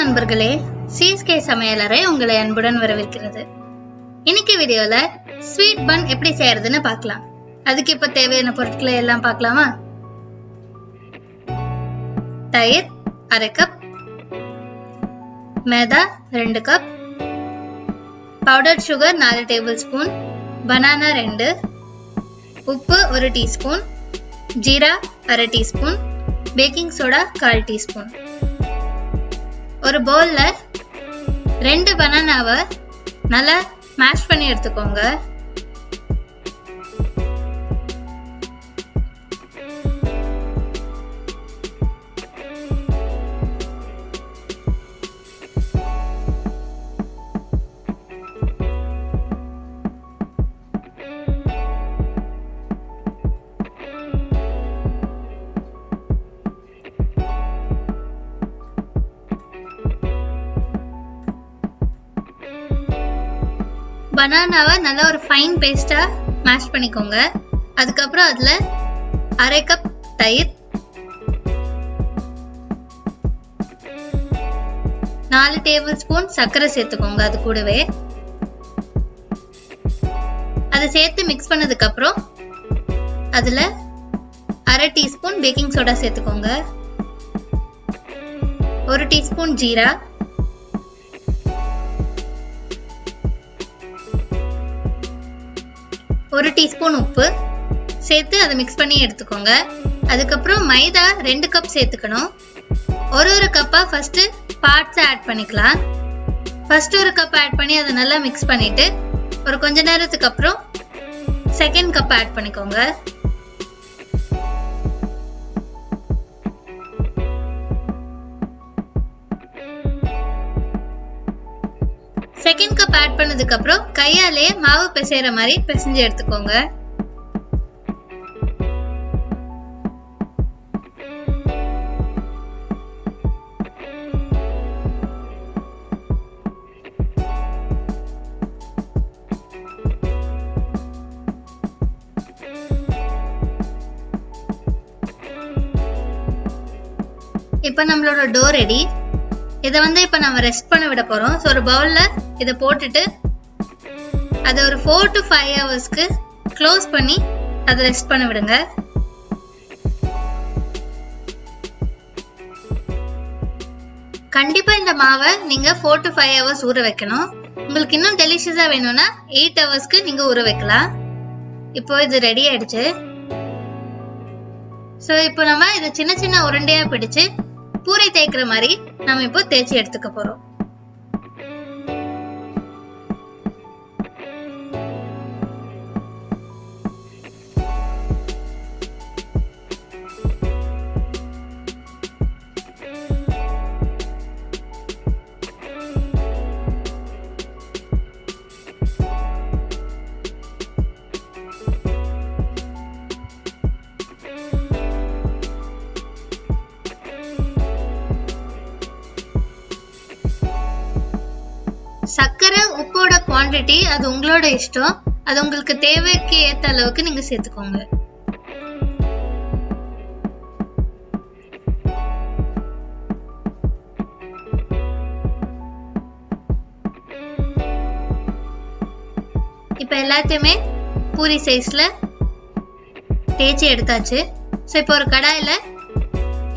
நண்பர்களே, சிஎஸ்கே சமையலறை உங்களை அன்புடன் வரவேற்கிறது. இன்னைக்கு வீடியோல ஸ்வீட் பன் எப்படி செய்யறதுன்னு பார்க்கலாம். அதுக்கு இப்ப தேவையான பொருட்களை எல்லாம் பார்க்கலாமா? தயிர் 1/2 கப், मैदा 2 cup, powder sugar 4 table spoon, banana 2, உப்பு 1 teaspoon, jeera 1/2 teaspoon, baking soda 1/4 teaspoon. ஒரு பவுல்ல 2 பனானாவை நல்லா மேஷ் பண்ணி எடுத்துக்கோங்க. பனானாவை நல்லா ஒரு ஃபைன் பேஸ்டா மேஷ் பண்ணிக்கோங்க. அதுக்கப்புறம் அதுல 1/2 கப் தயிர், 4 டேபிள் ஸ்பூன் சர்க்கரை சேர்த்துக்கோங்க. அது கூடவே அதை சேர்த்து மிக்ஸ் பண்ணதுக்கு அப்புறம் அதுல 1/2 டீஸ்பூன் பேக்கிங் சோடா சேர்த்துக்கோங்க, 1 டீஸ்பூன் ஜீரா, 1 டீஸ்பூன் உப்பு சேர்த்து அதை மிக்ஸ் பண்ணி எடுத்துக்கோங்க. அதுக்கப்புறம் மைதா 2 கப் சேர்த்துக்கணும். ஒரு கப்பா ஃபர்ஸ்ட் பார்ட்ஸ் ஆட் பண்ணிக்கலாம். ஃபர்ஸ்ட் 1 கப் ஆட் பண்ணி அதை நல்லா மிக்ஸ் பண்ணிட்டு ஒரு கொஞ்ச நேரத்துக்கு அப்புறம் செகண்ட் கப் ஆட் பண்ணிக்கோங்க. செகண்ட் கப் ஆட் பண்ணதுக்கு அப்புறம் கையாலே மாவு பிசைற மாதிரி பிசைஞ்சு எடுத்துக்கோங்க. இப்ப நம்மளோட டோ ரெடி. இதை இப்ப நம்ம ரெஸ்ட் பண்ண விட போறோம். ஸோ ஒரு பவுல்ல இதை போட்டுட்டு அதை ஒரு 4 to 5 ஹவர்ஸ்க்கு க்ளோஸ் பண்ணி அதை ரெஸ்ட் பண்ண விடுங்க. கண்டிப்பா இந்த மாவை நீங்க 4 to 5 ஹவர்ஸ் ஊற வைக்கணும். உங்களுக்கு இன்னும் டெலிஷியஸா வேணும்னா 8 ஹவர்ஸ்க்கு நீங்க ஊற வைக்கலாம். இப்போ இது ரெடி ஆயிடுச்சு. ஸோ இப்போ நம்ம இதை சின்ன சின்ன உருண்டையா பிடிச்சு பூரி தேய்க்கிற மாதிரி நம்ம இப்போ தேய்ச்சி எடுத்துக்க போறோம். சர்க்கரை உப்போட குவாண்டிட்டி அது உங்களோட இஷ்டம். அது உங்களுக்கு தேவைக்கு ஏத்த அளவுக்கு நீங்க சேர்த்துக்கோங்க. இப்ப எல்லாத்தையுமே பூரி சைஸ்ல தேய்ச்சி எடுத்தாச்சு. ஸோ இப்போ ஒரு கடாயில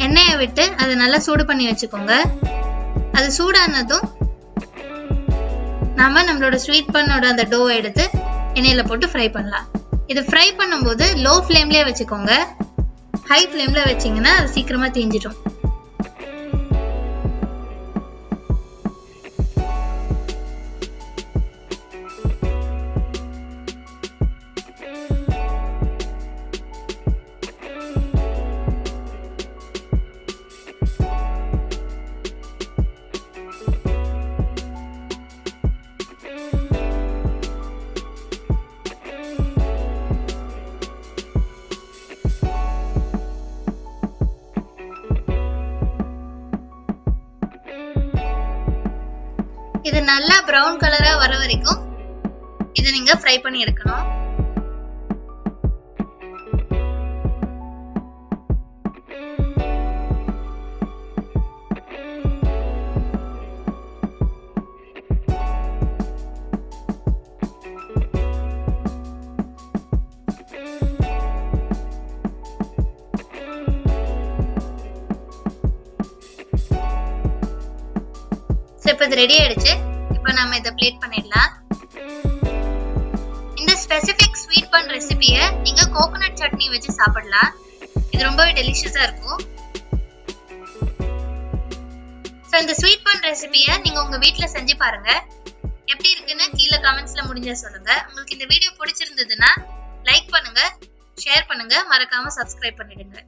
எண்ணெயை விட்டு அதை நல்லா சூடு பண்ணி வச்சுக்கோங்க. அது சூடானதும் நாம நம்மளோட ஸ்வீட் பன்னோட அந்த டோ எடுத்து எண்ணெயில போட்டு ஃப்ரை பண்ணலாம். இது ஃப்ரை பண்ணும்போது லோ ஃப்ளேம்லயே வச்சுக்கோங்க. ஹை ஃப்ளேம்ல வச்சீங்கன்னா அது சீக்கிரமா தீஞ்சிடும். இது நல்லா பிரவுன் கலரா வர வரைக்கும் இதை நீங்க ஃப்ரை பண்ணி எடுக்கணும். இப்போ இது ரெடி ஆயிடுச்சு. இப்போ நம்ம இதை பிளேட் பண்ணிடலாம். இந்த ஸ்பெசிபிக் ஸ்வீட் பன் ரெசிபியை நீங்க கோகோனட் சட்னி வச்சு சாப்பிடலாம். இது ரொம்பவே டெலிஷியஸா இருக்கும். ஸோ இந்த ஸ்வீட் பன் ரெசிபியை நீங்க உங்க வீட்ல செஞ்சு பாருங்க. எப்படி இருக்குன்னு கீழே கமெண்ட்ஸ்ல முடிஞ்சா சொல்லுங்க. உங்களுக்கு இந்த வீடியோ பிடிச்சிருந்ததுன்னா லைக் பண்ணுங்க, ஷேர் பண்ணுங்க, மறக்காம சப்ஸ்கிரைப் பண்ணிடுங்க.